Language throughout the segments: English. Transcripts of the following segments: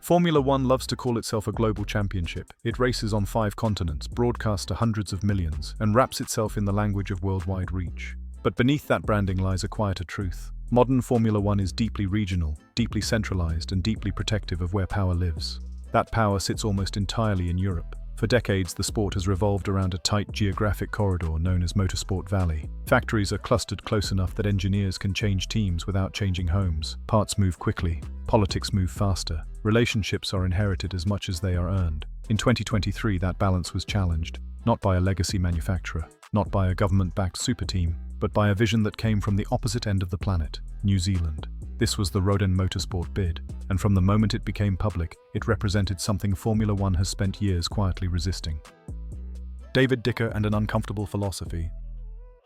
Formula One loves to call itself a global championship. It races on 5 continents, broadcasts to hundreds of millions, and wraps itself in the language of worldwide reach. But beneath that branding lies a quieter truth. Modern Formula One is deeply regional, deeply centralized, and deeply protective of where power lives. That power sits almost entirely in Europe. For decades, the sport has revolved around a tight geographic corridor known as Motorsport Valley. Factories are clustered close enough that engineers can change teams without changing homes. Parts move quickly. Politics move faster. Relationships are inherited as much as they are earned. In 2023, that balance was challenged, not by a legacy manufacturer, not by a government-backed super team, but by a vision that came from the opposite end of the planet, New Zealand. This was the Rodin Motorsport bid, and from the moment it became public, it represented something Formula One has spent years quietly resisting. David Dicker and an uncomfortable philosophy.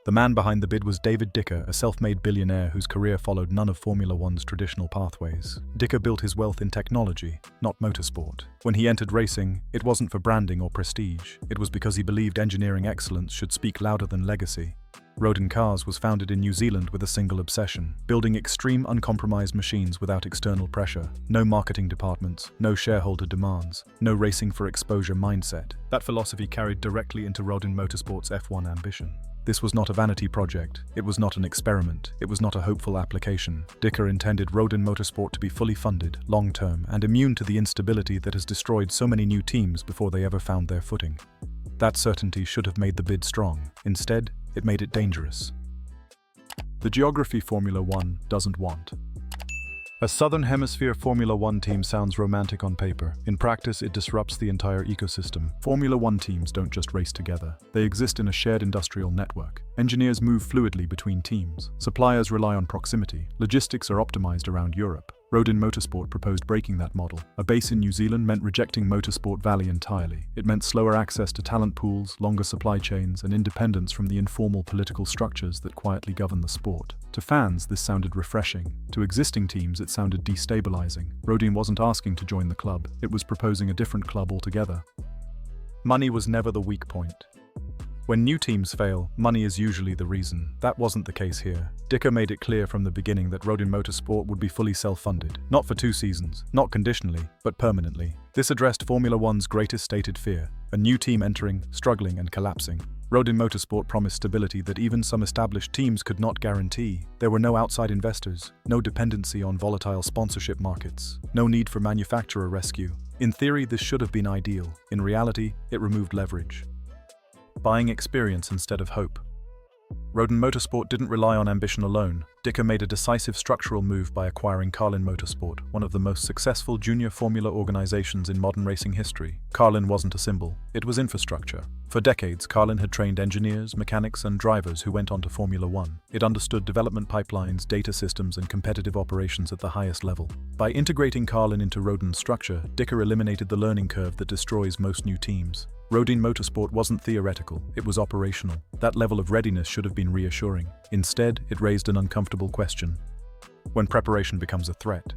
The man behind the bid was David Dicker, a self-made billionaire whose career followed none of Formula One's traditional pathways. Dicker built his wealth in technology, not motorsport. When he entered racing, it wasn't for branding or prestige. It was because he believed engineering excellence should speak louder than legacy. Rodin Cars was founded in New Zealand with a single obsession: building extreme, uncompromised machines without external pressure. No marketing departments, no shareholder demands, no racing for exposure mindset. That philosophy carried directly into Rodin Motorsport's F1 ambition. This was not a vanity project, it was not an experiment, it was not a hopeful application. Dicker intended Rodin Motorsport to be fully funded, long-term, and immune to the instability that has destroyed so many new teams before they ever found their footing. That certainty should have made the bid strong. Instead, it made it dangerous. The geography Formula One doesn't want. A Southern Hemisphere Formula One team sounds romantic on paper. In practice, it disrupts the entire ecosystem. Formula One teams don't just race together. They exist in a shared industrial network. Engineers move fluidly between teams. Suppliers rely on proximity. Logistics are optimized around Europe. Rodin Motorsport proposed breaking that model. A base in New Zealand meant rejecting Motorsport Valley entirely. It meant slower access to talent pools, longer supply chains, and independence from the informal political structures that quietly govern the sport. To fans, this sounded refreshing. To existing teams, it sounded destabilizing. Rodin wasn't asking to join the club. It was proposing a different club altogether. Money was never the weak point. When new teams fail, money is usually the reason. That wasn't the case here. Dicker made it clear from the beginning that Rodin Motorsport would be fully self-funded. Not for 2 seasons, not conditionally, but permanently. This addressed Formula One's greatest stated fear: a new team entering, struggling, and collapsing. Rodin Motorsport promised stability that even some established teams could not guarantee. There were no outside investors, no dependency on volatile sponsorship markets, no need for manufacturer rescue. In theory, this should have been ideal. In reality, it removed leverage. Buying experience instead of hope. Rodin Motorsport didn't rely on ambition alone. Dicker made a decisive structural move by acquiring Carlin Motorsport, one of the most successful junior formula organizations in modern racing history. Carlin wasn't a symbol, it was infrastructure. For decades, Carlin had trained engineers, mechanics, and drivers who went on to Formula One. It understood development pipelines, data systems, and competitive operations at the highest level. By integrating Carlin into Rodin's structure, Dicker eliminated the learning curve that destroys most new teams. Rodin Motorsport wasn't theoretical, it was operational. That level of readiness should have been reassuring. Instead, it raised an uncomfortable question: when preparation becomes a threat.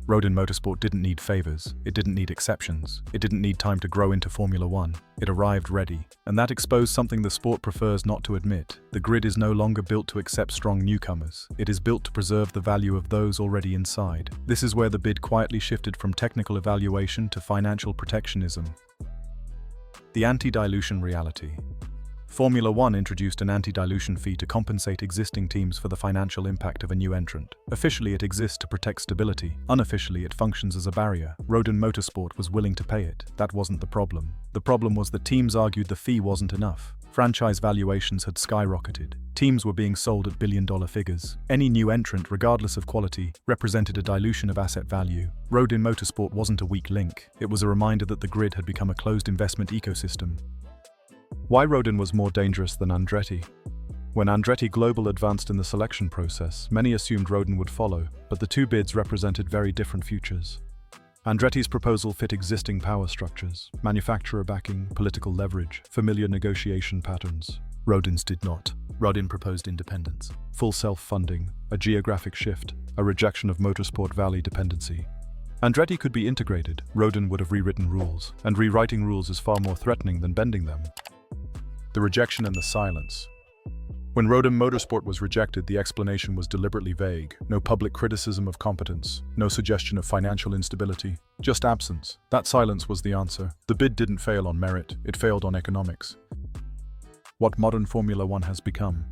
Rodin Motorsport didn't need favors, it didn't need exceptions, it didn't need time to grow into Formula One. It arrived ready. And that exposed something the sport prefers not to admit. The grid is no longer built to accept strong newcomers. It is built to preserve the value of those already inside. This is where the bid quietly shifted from technical evaluation to financial protectionism. The anti-dilution reality. Formula One introduced an anti-dilution fee to compensate existing teams for the financial impact of a new entrant. Officially, it exists to protect stability. Unofficially, it functions as a barrier. Rodin Motorsport was willing to pay it. That wasn't the problem. The problem was that teams argued the fee wasn't enough. Franchise valuations had skyrocketed. Teams were being sold at billion-dollar figures. Any new entrant, regardless of quality, represented a dilution of asset value. Rodin Motorsport wasn't a weak link. It was a reminder that the grid had become a closed investment ecosystem. Why Rodin was more dangerous than Andretti? When Andretti Global advanced in the selection process, many assumed Rodin would follow, but the 2 bids represented very different futures. Andretti's proposal fit existing power structures, manufacturer backing, political leverage, familiar negotiation patterns. Rodin's did not. Rodin proposed independence, full self-funding, a geographic shift, a rejection of Motorsport Valley dependency. Andretti could be integrated. Rodin would have rewritten rules, and rewriting rules is far more threatening than bending them. The rejection and the silence. When Rodin Motorsport was rejected, the explanation was deliberately vague. No public criticism of competence, no suggestion of financial instability, just absence. That silence was the answer. The bid didn't fail on merit, it failed on economics. What modern Formula One has become.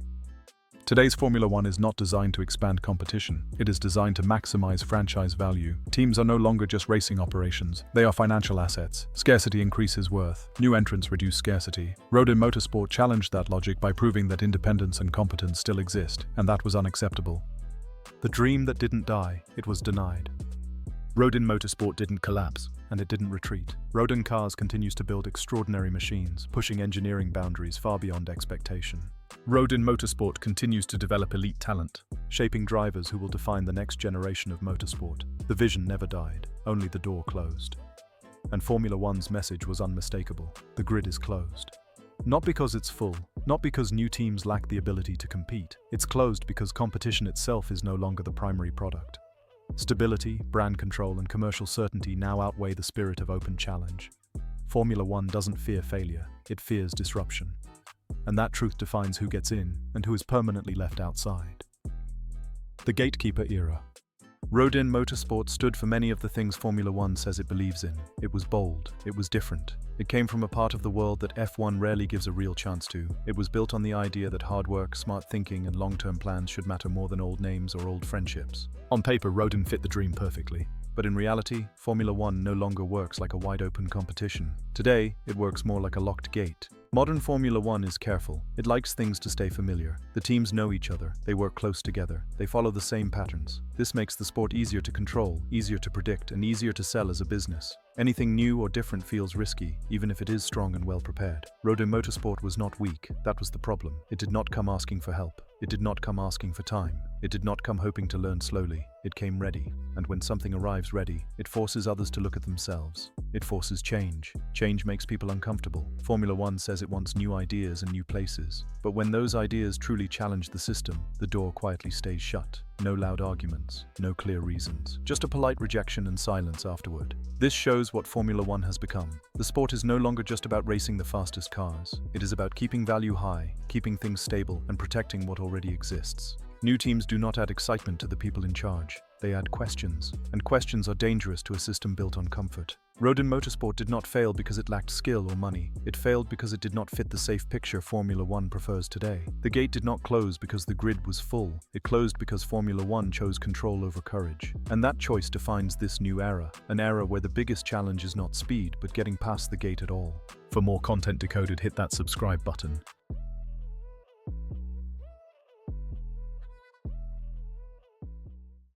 Today's Formula One is not designed to expand competition. It is designed to maximize franchise value. Teams are no longer just racing operations. They are financial assets. Scarcity increases worth. New entrants reduce scarcity. Rodin Motorsport challenged that logic by proving that independence and competence still exist, and that was unacceptable. The dream that didn't die, it was denied. Rodin Motorsport didn't collapse, and it didn't retreat. Rodin Cars continues to build extraordinary machines, pushing engineering boundaries far beyond expectation. Rodin Motorsport continues to develop elite talent, shaping drivers who will define the next generation of motorsport. The vision never died, only the door closed. And Formula One's message was unmistakable. The grid is closed. Not because it's full, not because new teams lack the ability to compete. It's closed because competition itself is no longer the primary product. Stability, brand control, and commercial certainty now outweigh the spirit of open challenge. Formula One doesn't fear failure, it fears disruption. And that truth defines who gets in and who is permanently left outside. The Gatekeeper Era. Rodin Motorsport stood for many of the things Formula One says it believes in. It was bold, it was different. It came from a part of the world that F1 rarely gives a real chance to. It was built on the idea that hard work, smart thinking, and long-term plans should matter more than old names or old friendships. On paper, Rodin fit the dream perfectly. But in reality, Formula One no longer works like a wide-open competition. Today, it works more like a locked gate. Modern Formula One is careful. It likes things to stay familiar. The teams know each other. They work close together. They follow the same patterns. This makes the sport easier to control, easier to predict, and easier to sell as a business. Anything new or different feels risky, even if it is strong and well prepared. Rodin Motorsport was not weak. That was the problem. It did not come asking for help. It did not come asking for time. It did not come hoping to learn slowly. It came ready. And when something arrives ready, it forces others to look at themselves. It forces change. Change makes people uncomfortable. Formula One says it wants new ideas and new places. But when those ideas truly challenge the system, the door quietly stays shut. No loud arguments, no clear reasons, just a polite rejection and silence afterward. This shows what Formula One has become. The sport is no longer just about racing the fastest cars. It is about keeping value high, keeping things stable, and protecting what already exists. New teams do not add excitement to the people in charge. They add questions, and questions are dangerous to a system built on comfort. Rodin Motorsport did not fail because it lacked skill or money. It failed because it did not fit the safe picture Formula One prefers today. The gate did not close because the grid was full. It closed because Formula One chose control over courage. And that choice defines this new era, an era where the biggest challenge is not speed, but getting past the gate at all. For more content Decoded, hit that subscribe button.